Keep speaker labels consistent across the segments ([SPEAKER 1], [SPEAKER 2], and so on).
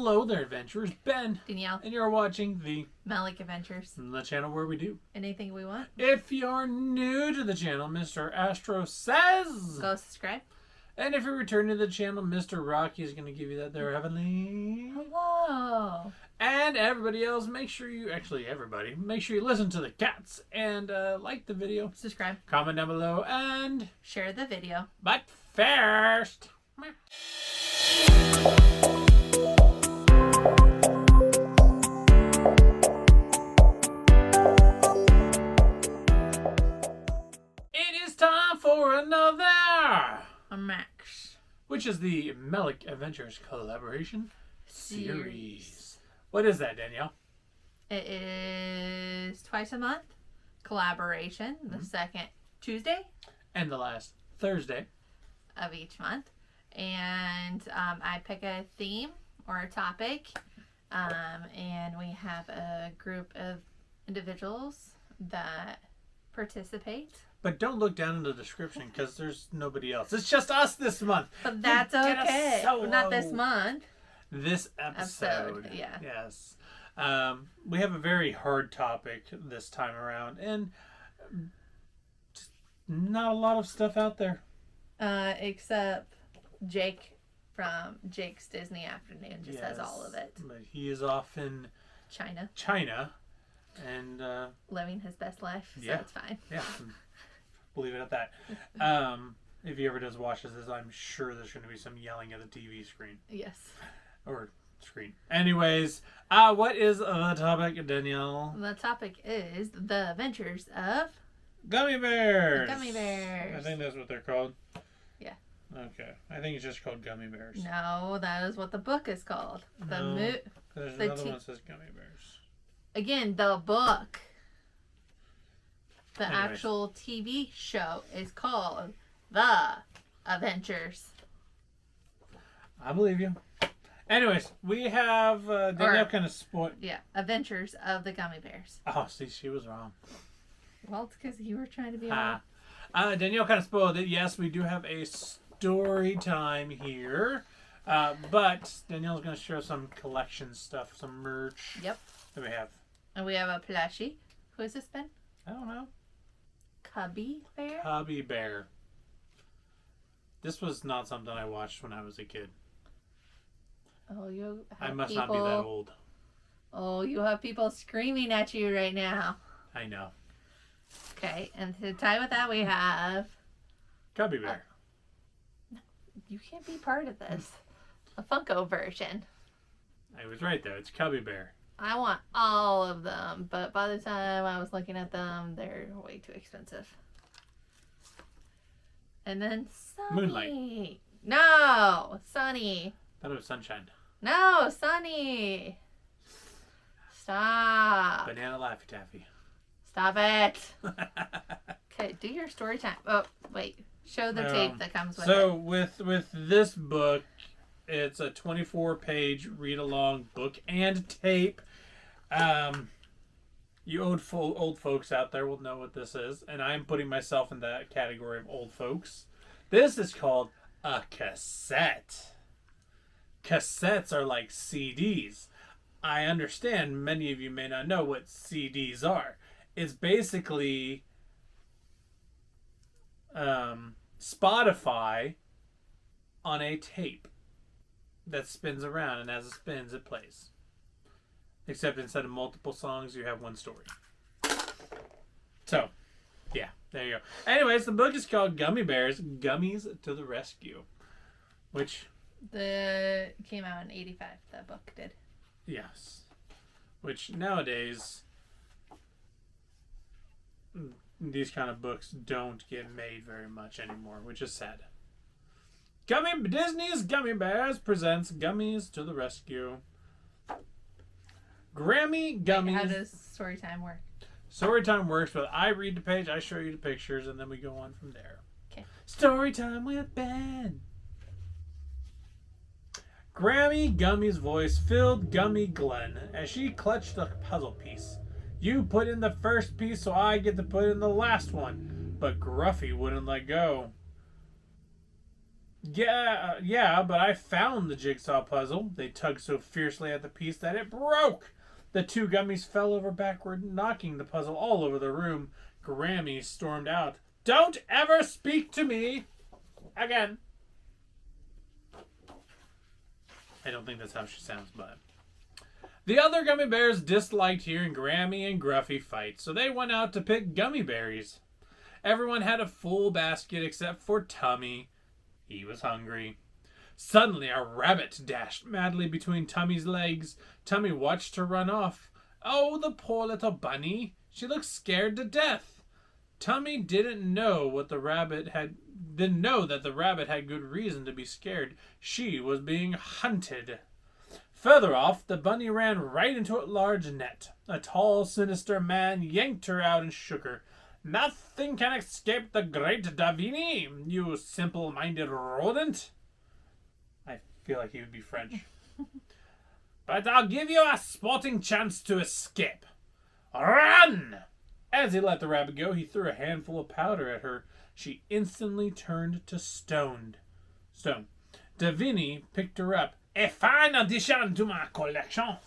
[SPEAKER 1] Hello there, adventurers. Ben.
[SPEAKER 2] Danielle.
[SPEAKER 1] And you're watching the
[SPEAKER 2] Melick Adventures.
[SPEAKER 1] The channel where we do
[SPEAKER 2] anything we want.
[SPEAKER 1] If you're new to the channel, Mr. Astro says
[SPEAKER 2] go subscribe.
[SPEAKER 1] And if you return to the channel, Mr. Rocky is going to give you that there, heavenly.
[SPEAKER 2] Hello.
[SPEAKER 1] And everybody else, make sure you listen to the cats and like the video.
[SPEAKER 2] Subscribe.
[SPEAKER 1] Comment down below and
[SPEAKER 2] share the video.
[SPEAKER 1] But first, it is time for another
[SPEAKER 2] Max,
[SPEAKER 1] which is the Melick Adventures collaboration series. What is that, Danielle?
[SPEAKER 2] It is twice a month collaboration, the second Tuesday
[SPEAKER 1] and the last Thursday
[SPEAKER 2] of each month. And I pick a theme or a topic, and we have a group of individuals that participate.
[SPEAKER 1] But don't look down in the description because there's nobody else. It's just us this month.
[SPEAKER 2] But that's okay. Not this month.
[SPEAKER 1] This episode.
[SPEAKER 2] Yeah.
[SPEAKER 1] Yes. We have a very hard topic this time around, and just not a lot of stuff out there.
[SPEAKER 2] Except Jake from Jake's Disney Afternoon just has all of it.
[SPEAKER 1] But he is off in
[SPEAKER 2] China.
[SPEAKER 1] And
[SPEAKER 2] living his best life, so it's fine.
[SPEAKER 1] Yeah. We'll leave it at that. If he ever does watch this, I'm sure there's going to be some yelling at the TV screen.
[SPEAKER 2] Yes.
[SPEAKER 1] Or screen. Anyways, what is the topic, Danielle?
[SPEAKER 2] The topic is the adventures of
[SPEAKER 1] Gummi Bears.
[SPEAKER 2] The Gummi Bears.
[SPEAKER 1] I think that's what they're called.
[SPEAKER 2] Yeah.
[SPEAKER 1] Okay. I think it's just called Gummi Bears.
[SPEAKER 2] No, that is what the book is called.
[SPEAKER 1] There's another one that says Gummi Bears.
[SPEAKER 2] Again, the book. The actual TV show is called The Adventures.
[SPEAKER 1] I believe you. Anyways, we have Danielle kind of spoiled.
[SPEAKER 2] Yeah, Adventures of the Gummi Bears.
[SPEAKER 1] Oh, see, she was wrong.
[SPEAKER 2] Well, it's because you were trying to be wrong.
[SPEAKER 1] Danielle kind of spoiled it. Yes, we do have a story time here. But Danielle's going to share some collection stuff, some merch.
[SPEAKER 2] Yep.
[SPEAKER 1] That we have.
[SPEAKER 2] And we have a plushie. Who has this been?
[SPEAKER 1] I don't know.
[SPEAKER 2] Cubby Bear?
[SPEAKER 1] Cubby Bear. This was not something I watched when I was a kid.
[SPEAKER 2] Oh,
[SPEAKER 1] I must not be that old.
[SPEAKER 2] Oh, you have people screaming at you right now.
[SPEAKER 1] I know.
[SPEAKER 2] Okay, and to tie with that, we have
[SPEAKER 1] Cubby Bear.
[SPEAKER 2] You can't be part of this. A Funko version.
[SPEAKER 1] I was right, though. It's Cubby Bear.
[SPEAKER 2] I want all of them, but by the time I was looking at them, they're way too expensive. And then Sunny.
[SPEAKER 1] Moonlight.
[SPEAKER 2] No, Sunny.
[SPEAKER 1] I thought it was Sunshine.
[SPEAKER 2] No, Sunny. Stop.
[SPEAKER 1] Banana Laffy Taffy.
[SPEAKER 2] Stop it. Okay, do your story time. Oh, wait. Show the tape that comes with it.
[SPEAKER 1] So with this book, it's a 24-page read-along book and tape. You old folks out there will know what this is, and I'm putting myself in that category of old folks. This is called a cassette. Cassettes are like CDs. I understand many of you may not know what CDs are. It's basically Spotify on a tape that spins around, and as it spins, it plays. Except instead of multiple songs, you have one story. So, yeah, there you go. Anyways, the book is called Gummi Bears, Gummies to the Rescue. Which...
[SPEAKER 2] came out in 85, that book did.
[SPEAKER 1] Yes. Which nowadays, these kind of books don't get made very much anymore, which is sad. Disney's Gummi Bears presents Gummies to the Rescue. Grammy Gummies.
[SPEAKER 2] How does story time work?
[SPEAKER 1] Story time works, but I read the page, I show you the pictures, and then we go on from there.
[SPEAKER 2] Okay.
[SPEAKER 1] Story time with Ben. Grammy Gummy's voice filled Gummy Glenn as she clutched a puzzle piece. You put in the first piece, so I get to put in the last one. But Gruffy wouldn't let go. Yeah, but I found the jigsaw puzzle. They tugged so fiercely at the piece that it broke. The two gummies fell over backward, knocking the puzzle all over the room. Grammy stormed out. Don't ever speak to me again. I don't think that's how she sounds, but... The other gummy bears disliked hearing Grammy and Gruffy fight, so they went out to pick gummy berries. Everyone had a full basket except for Tummy. He was hungry. Suddenly, a rabbit dashed madly between Tummy's legs. Tummy watched her run off. Oh, the poor little bunny. She looked scared to death. Tummy didn't know that the rabbit had good reason to be scared. She was being hunted. Further off, the bunny ran right into a large net. A tall, sinister man yanked her out and shook her. Nothing can escape the great Davini, you simple-minded rodent. I feel like he would be French. But I'll give you a sporting chance to escape. Run! As he let the rabbit go, he threw a handful of powder at her. She instantly turned to stone. Davini picked her up. A fine addition to my collection.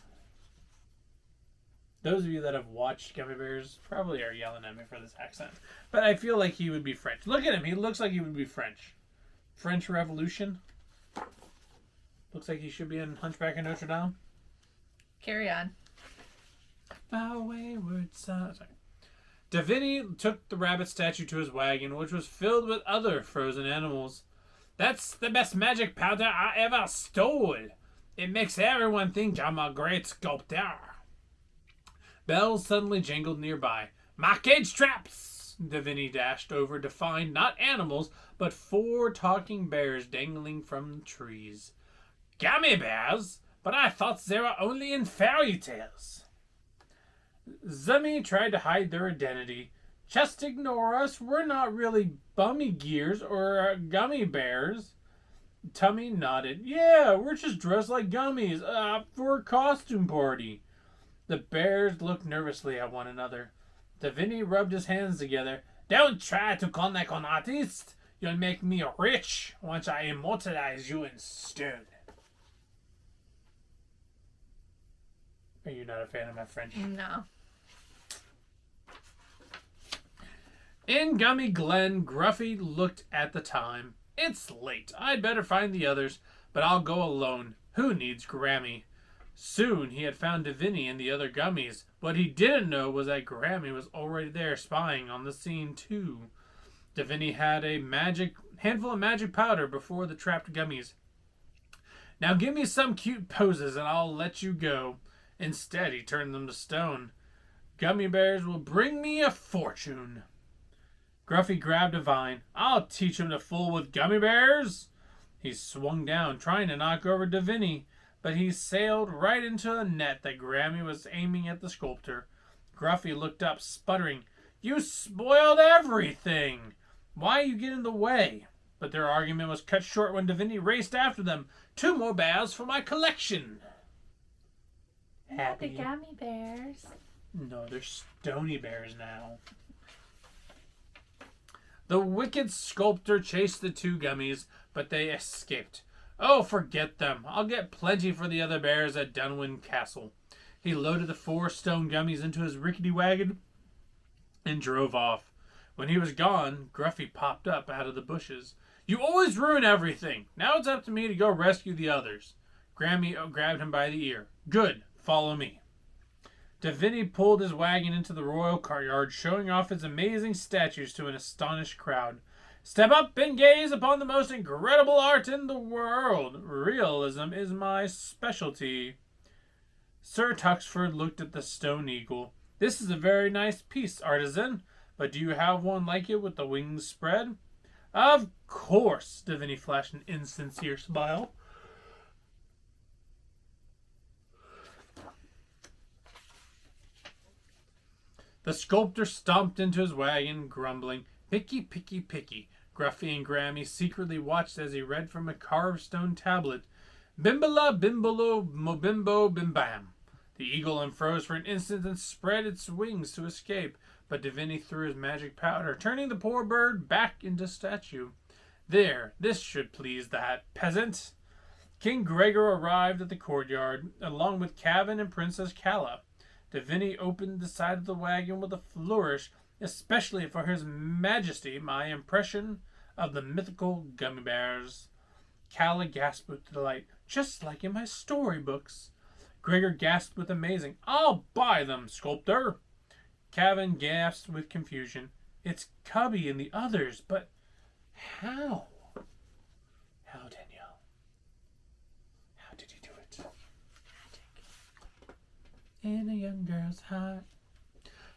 [SPEAKER 1] Those of you that have watched Gummy Bears probably are yelling at me for this accent. But I feel like he would be French. Look at him. He looks like he would be French. French Revolution. Looks like he should be in Hunchback of Notre Dame.
[SPEAKER 2] Carry on.
[SPEAKER 1] My wayward son. Davini took the rabbit statue to his wagon, which was filled with other frozen animals. That's the best magic powder I ever stole. It makes everyone think I'm a great sculptor. Bells suddenly jangled nearby. My cage traps! Davini dashed over to find not animals, but 4 talking bears dangling from trees. Gummy bears? But I thought they were only in fairy tales. Zummy tried to hide their identity. Just ignore us. We're not really bummy gears or gummy bears. Tummy nodded. Yeah, we're just dressed like gummies for a costume party. The bears looked nervously at one another. Davini rubbed his hands together. Don't try to call like an artist. You'll make me rich once I immortalize you in stone. Are you not a fan of my French?
[SPEAKER 2] No.
[SPEAKER 1] In Gummy Glen, Gruffy looked at the time. It's late. I'd better find the others, but I'll go alone. Who needs Grammy? Soon he had found Davini and the other gummies. What he didn't know was that Grammy was already there spying on the scene too. Davini had a handful of magic powder before the trapped gummies. Now give me some cute poses and I'll let you go. Instead, he turned them to stone. Gummy bears will bring me a fortune. Gruffy grabbed a vine. I'll teach him to fool with gummy bears. He swung down, trying to knock over Davini, but he sailed right into a net that Grammy was aiming at the sculptor. Gruffy looked up, sputtering, You spoiled everything! Why you get in the way? But their argument was cut short when Davini raced after them. 2 more bears for my collection.
[SPEAKER 2] Happy. The gummy bears.
[SPEAKER 1] No, they're stony bears now. The wicked sculptor chased the 2 gummies, but they escaped. Oh, forget them. I'll get plenty for the other bears at Dunwin Castle. He loaded the 4 stone gummies into his rickety wagon and drove off. When he was gone, Gruffy popped up out of the bushes. You always ruin everything. Now it's up to me to go rescue the others. Grammy grabbed him by the ear. Good. Follow me. Davini pulled his wagon into the royal courtyard, showing off his amazing statues to an astonished crowd. Step up and gaze upon the most incredible art in the world. Realism is my specialty. Sir Tuxford looked at the stone eagle. This is a very nice piece, artisan, but do you have one like it with the wings spread? Of course, Davini flashed an insincere smile. The sculptor stomped into his wagon, grumbling, Picky, picky, picky. Gruffy and Grammy secretly watched as he read from a carved stone tablet. Bimbala, bimbolo, mobimbo, bimbam. The eagle unfroze for an instant and spread its wings to escape, but Davini threw his magic powder, turning the poor bird back into statue. There, this should please that peasant. King Gregor arrived at the courtyard, along with Kevin and Princess Calla. Divini opened the side of the wagon with a flourish, especially for His Majesty, my impression of the mythical gummy bears. Calla gasped with delight, just like in my storybooks. Gregor gasped with amazing, I'll buy them, sculptor. Kevin gasped with confusion. It's Cubby and the others, but how? How, Danielle? How did he do it? Magic. In a young girl's heart.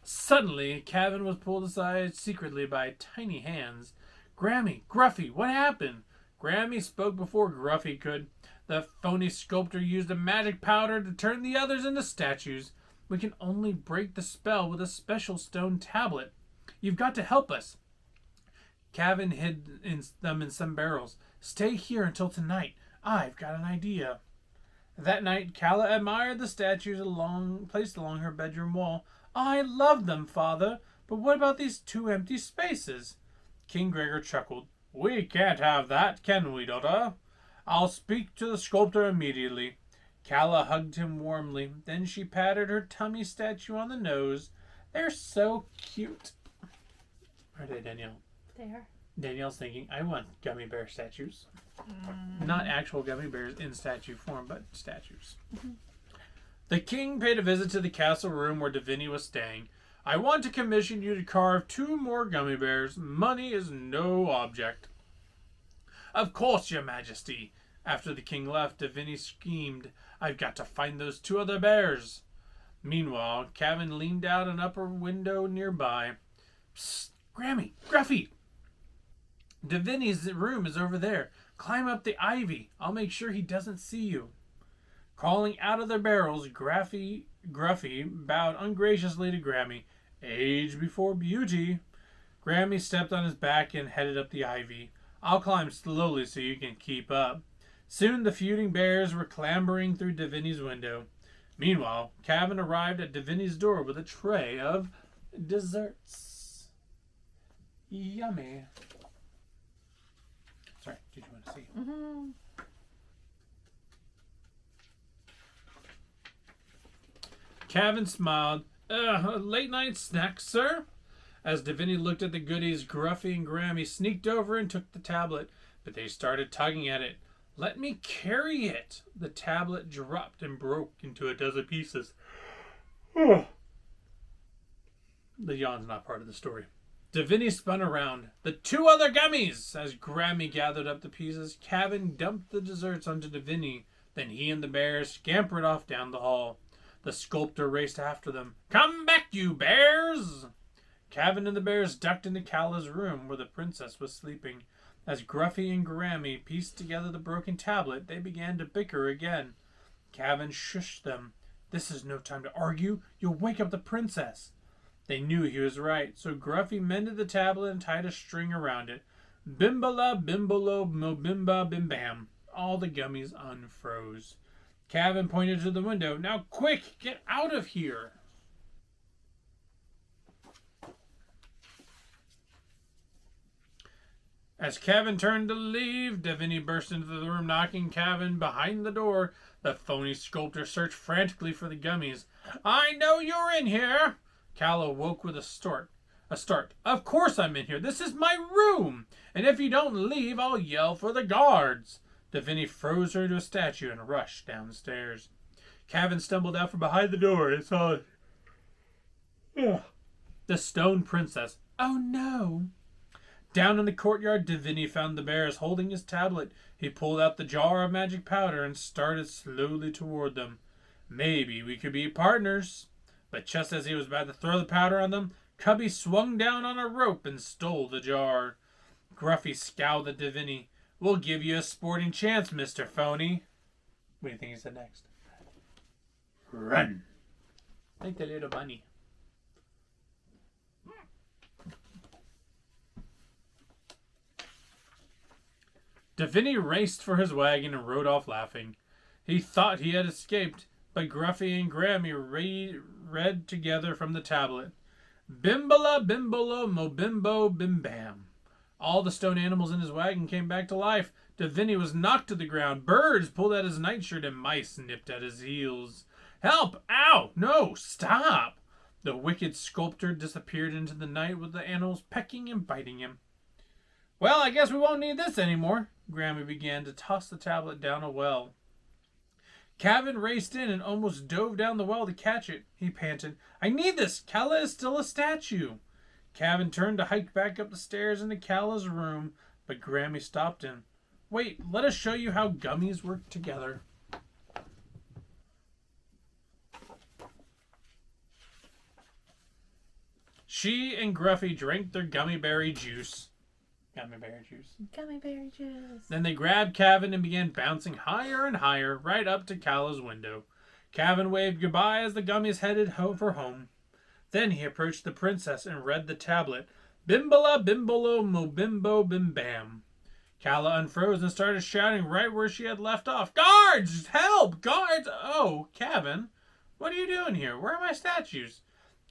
[SPEAKER 1] Suddenly, Kevin was pulled aside secretly by tiny hands. Grammy, Gruffy, what happened? Grammy spoke before Gruffy could. The phony sculptor used a magic powder to turn the others into statues. We can only break the spell with a special stone tablet. You've got to help us. Kevin hid them in some barrels. Stay here until tonight. I've got an idea. That night, Calla admired the statues placed along her bedroom wall. I love them, Father, but what about these 2 empty spaces? King Gregor chuckled. We can't have that, can we, daughter? I'll speak to the sculptor immediately. Calla hugged him warmly. Then she patted her tummy statue on the nose. They're so cute. Are they, Danielle?
[SPEAKER 2] They are.
[SPEAKER 1] Danielle's thinking, I want gummy bear statues. Not actual gummy bears in statue form, but statues. Mm-hmm. The king paid a visit to the castle room where Divini was staying. I want to commission you to carve 2 more gummy bears. Money is no object. Of course, your majesty. After the king left, Divini schemed, I've got to find those 2 other bears. Meanwhile, Kevin leaned out an upper window nearby. Psst, Grammy, Gruffy. Divini's room is over there. Climb up the ivy. I'll make sure he doesn't see you. Crawling out of their barrels, Gruffy bowed ungraciously to Grammy. Age before beauty. Grammy stepped on his back and headed up the ivy. I'll climb slowly so you can keep up. Soon the feuding bears were clambering through Divini's window. Meanwhile, Kevin arrived at Divini's door with a tray of desserts. Yummy. Sorry, did you want to see?
[SPEAKER 2] Mm-hmm.
[SPEAKER 1] Kevin smiled. A late night snack, sir? As Divini looked at the goodies, Gruffy and Grammy sneaked over and took the tablet, but they started tugging at it. Let me carry it. The tablet dropped and broke into a dozen pieces. The yawn's not part of the story. Divini spun around. The 2 other gummies! As Grammy gathered up the pieces, Kevin dumped the desserts onto Divini. Then he and the bears scampered off down the hall. The sculptor raced after them. Come back, you bears! Kevin and the bears ducked into Calla's room where the princess was sleeping. As Gruffy and Grammy pieced together the broken tablet, they began to bicker again. Kevin shushed them. This is no time to argue. You'll wake up the princess. They knew he was right, so Gruffy mended the tablet and tied a string around it. Bimbala, bimbolo, mobimba, bim bam. All the gummies unfroze. Kevin pointed to the window. Now quick, get out of here. As Kevin turned to leave, Divini burst into the room, knocking Kevin behind the door. The phony sculptor searched frantically for the gummies. I know you're in here. Calla woke with a start. Of course I'm in here. This is my room. And if you don't leave, I'll yell for the guards. Divini froze her to a statue and rushed downstairs. Kevin stumbled out from behind the door and saw the stone princess. Oh no. Down in the courtyard, Divini found the bears holding his tablet. He pulled out the jar of magic powder and started slowly toward them. Maybe we could be partners. But just as he was about to throw the powder on them, Cubby swung down on a rope and stole the jar. Gruffy scowled at Divini. We'll give you a sporting chance, Mr. Phony. What do you think he said next? Run. Like the little bunny. Divini raced for his wagon and rode off laughing. He thought he had escaped, but Gruffy and Grammy read together from the tablet. Bimbala bimbolo mobimbo bim bam. All the stone animals in his wagon came back to life. Davini was knocked to the ground. Birds pulled at his nightshirt and mice nipped at his heels. Help! Ow! No! Stop! The wicked sculptor disappeared into the night with the animals pecking and biting him. Well, I guess we won't need this anymore. Grammy began to toss the tablet down a well. Kevin raced in and almost dove down the well to catch it. He panted, I need this! Kala is still a statue. Kevin turned to hike back up the stairs into Kala's room, but Grammy stopped him. Wait, let us show you how gummies work together. She and Gruffy drank their gummy berry juice. Gummy berry juice.
[SPEAKER 2] Gummy berry juice.
[SPEAKER 1] Then they grabbed Kevin and began bouncing higher and higher, right up to Kala's window. Kevin waved goodbye as the gummies headed for home. Then he approached the princess and read the tablet. Bimbala bimbolo mo bimbo bim bam. Kala unfroze and started shouting right where she had left off. Guards! Help! Guards! Oh, Kevin, what are you doing here? Where are my statues?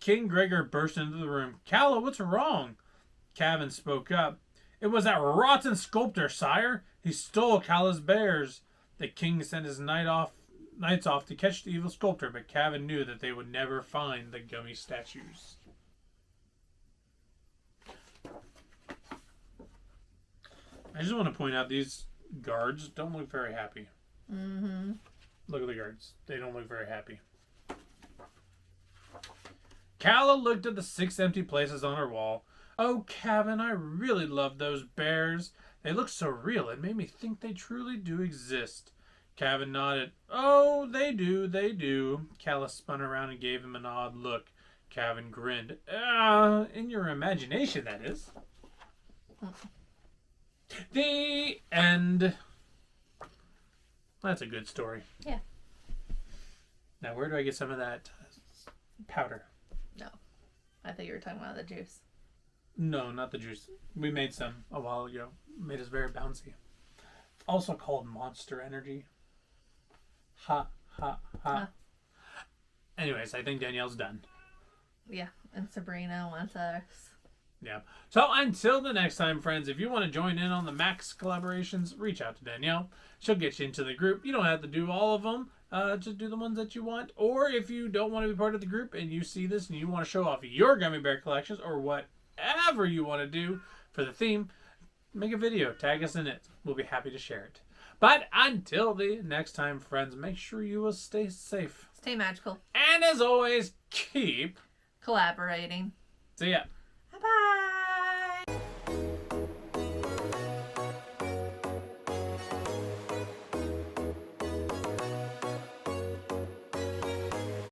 [SPEAKER 1] King Gregor burst into the room. Kala, what's wrong? Kevin spoke up. It was that rotten sculptor, sire. He stole Kala's bears. The king sent his knights off to catch the evil sculptor, but Kevin knew that they would never find the gummy statues. I just want to point out these guards don't look very happy.
[SPEAKER 2] Mm-hmm.
[SPEAKER 1] Look at the guards. They don't look very happy. Kala looked at the 6 empty places on her wall. Oh, Kevin, I really love those bears. They look so real. It made me think they truly do exist. Kevin nodded. Oh, they do, they do. Kala spun around and gave him an odd look. Kevin grinned. In your imagination, that is. The end. That's a good story.
[SPEAKER 2] Yeah.
[SPEAKER 1] Now, where do I get some of that powder?
[SPEAKER 2] No. I thought you were talking about the juice.
[SPEAKER 1] No, not the juice. We made some a while ago. Made us very bouncy. Also called Monster Energy. Ha, ha, ha.
[SPEAKER 2] Huh.
[SPEAKER 1] Anyways, I think Danielle's done.
[SPEAKER 2] Yeah, and Sabrina wants us.
[SPEAKER 1] Yeah. So until the next time, friends, if you want to join in on the Max collaborations, reach out to Danielle. She'll get you into the group. You don't have to do all of them. Just do the ones that you want. Or if you don't want to be part of the group and you see this and you want to show off your gummy bear collections or whatever you want to do for the theme, make a video. Tag us in it. We'll be happy to share it. But until the next time, friends, make sure you will stay safe.
[SPEAKER 2] Stay magical.
[SPEAKER 1] And as always, keep
[SPEAKER 2] collaborating.
[SPEAKER 1] See ya.